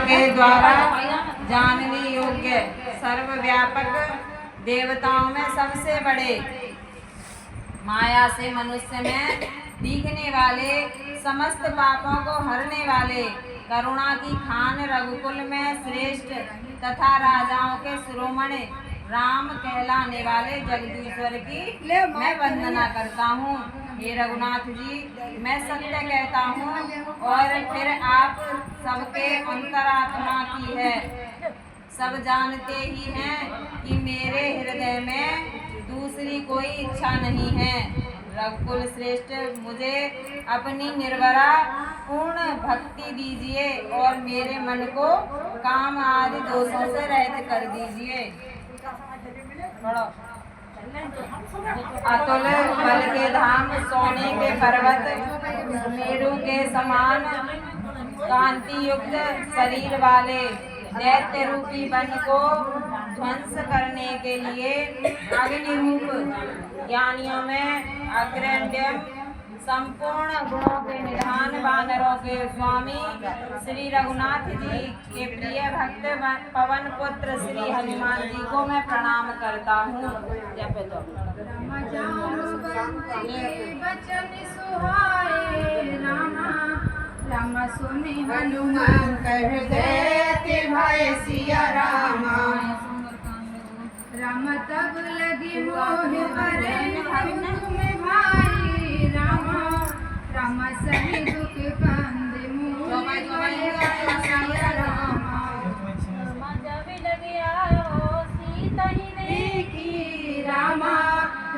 के द्वारा जानने योग्य सर्वव्यापक देवताओं में सबसे बड़े, माया से मनुष्य में दिखने वाले, समस्त पापों को हरने वाले, करुणा की खान, रघुकुल में श्रेष्ठ तथा राजाओं के शिरोमणि राम कहलाने वाले जगदीश्वर की मैं वंदना करता हूँ। हे रघुनाथ जी, मैं सत्य कहता हूँ और फिर आप सबके अंतरात्मा की है। सब जानते ही हैं कि मेरे हृदय में दूसरी कोई इच्छा नहीं है। रघुकुल श्रेष्ठ, मुझे अपनी निर्भरा पूर्ण भक्ति दीजिए और मेरे मन को काम आदि दोषों से रहित कर दीजिए। अतुल बल के धाम, सोने के पर्वत, मेरु के समान कांति युक्त शरीर वाले दैत्य रूपी वन को ध्वंस करने के लिए अग्निरूप ज्ञानियों में अग्रण्यम, संपूर्ण गुणों के निधान, वानरों के स्वामी श्री रघुनाथ जी के प्रिय भक्त पवन पुत्र श्री हनुमान जी को मैं प्रणाम करता हूँ। राम सुनि हनुमान कह देते भाई सिया रामा। राम तब लगी मोह हरे में भाई रामा। राम सभी दुख कंद मुँह सिया रामा। जब लगे आयो सीता ही देखी रामा।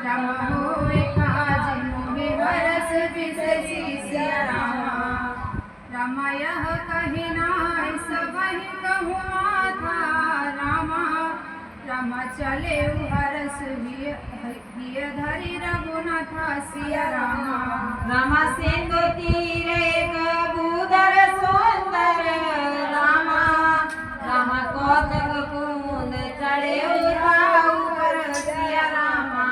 राम होए काज मोहे बरस बिसरी सिया रामा। रामा यह कही नाय सबहि कहूँ माथा रामा। रामा चले हरस हिय धरि रघुनाथ सिया रामा। रामा सिंधु तीर एक बूदर सुंदर रामा। रामा कौतक कूंद चढ़े ऊपर सिया रामा।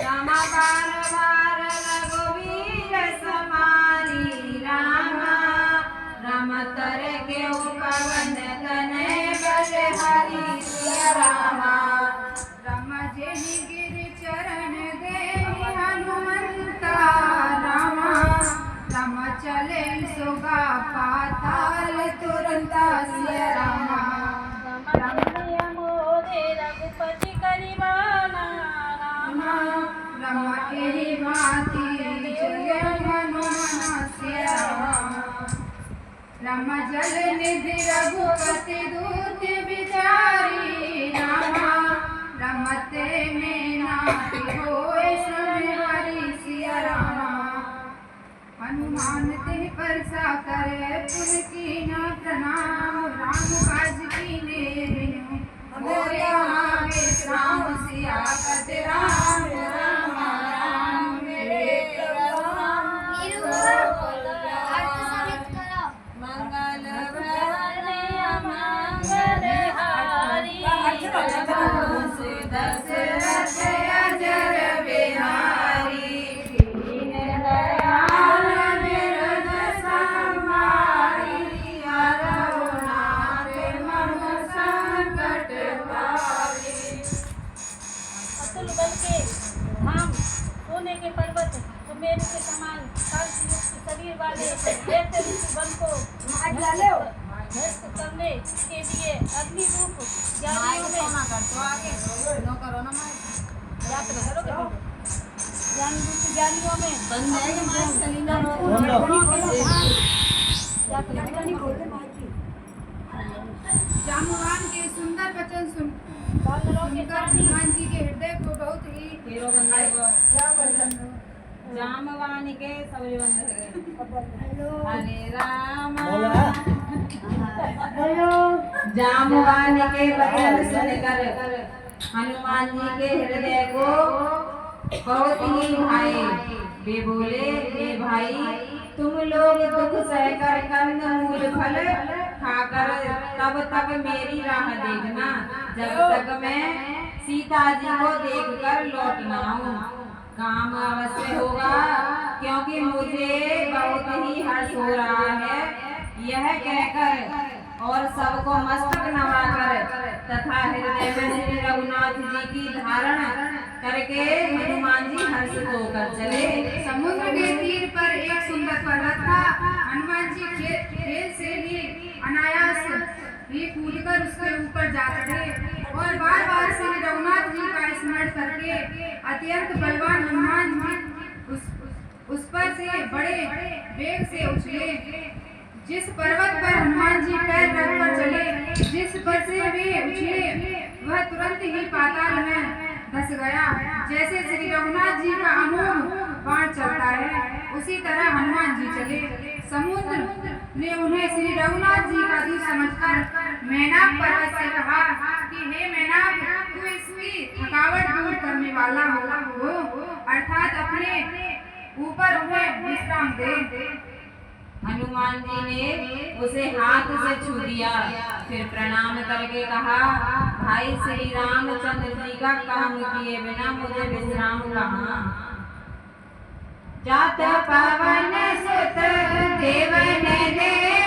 रामा बार बार रघुवीर समारी रामा। रामा तर के पवन तनय बलहारी सिया रामा। रामा जेहि गिरि चरण देहि हनुमंता रामा। रामा चले सोगा पाताल तुरंत सिया रामा। मोरे रघुपति करिबाना रामा। रामा एहि भांति चले हनुमान सिया रामा। रामा जल निधि रघुपति दूत बिचारी रामा। रामा ते में नाथ होए समय हरि सिया रामा। हनुमान ते परसा करे पुन कीना प्रणाम। राम काज कीने बिनु मोरे आगे राम सिया कत राम राम राम मेरे मंगल दशरथ अजर बिहारी। दीन दयाल बिरध संहारी। रघुनाथ मम संकट हारी। अतुल बल के धाम, सोने के पर्वत, मेरु के समान कांति युक्त शरीर वाले दैत्य रूपी वन को ध्वस्त करने के लिए अग्नि रूप ज्ञानियों में ज्ञानियों जामवान के सुंदर वचन सुनकर हनुमान जी के हृदय को बहुत ही जामवान के सभी बंद हरे राम। जामवान के वचन सुनकर हनुमान जी के हृदय को बहुत ही भाए। वे बोले, हे भाई, तुम लोग दुख सहकर कंद मूल फल खाकर तब तक मेरी राह देखना, जब तक मैं सीता जी को देखकर लौट ना आऊं। काम अवश्य होगा, क्योंकि मुझे बहुत ही हर्ष हो रहा है। यह कहकर और सबको मस्तक नवाकर तथा हृदय में श्री रघुनाथ जी की धारण करके हनुमान जी हर्षित होकर चले। समुद्र के तीर पर एक सुंदर पर्वत था। हनुमान जी खेल से ही अनायास ही कूदकर उसके ऊपर जा चढ़े और बार बार श्री रघुनाथ जी का स्मरण करके अत्यंत बलवान हनुमान जी उस पर से बड़े वेग से उछले। जिस पर्वत पर हनुमान जी पैर रखकर चले, जिस पर से वे उछले, वह तुरंत ही पाताल में धस गया। जैसे श्री रघुनाथ जी का अमोघ बाण चलता है, उसी तरह हनुमान जी चले। समुद्र ने उन्हें श्री रघुनाथ जी का दूत समझकर मैनाक पर्वत से कहा कि हे मैनाक, तू इसकी थकावट दूर करने वाला हो, अर्थात अपने ऊपर उन्हें विश्राम दे। हनुमान जी ने उसे हाथ से छू दिया, फिर प्रणाम करके कहा, भाई श्री रामचंद्र जी का काम किए बिना मुझे विश्राम कहाँ। जात पवन सुत देवन दे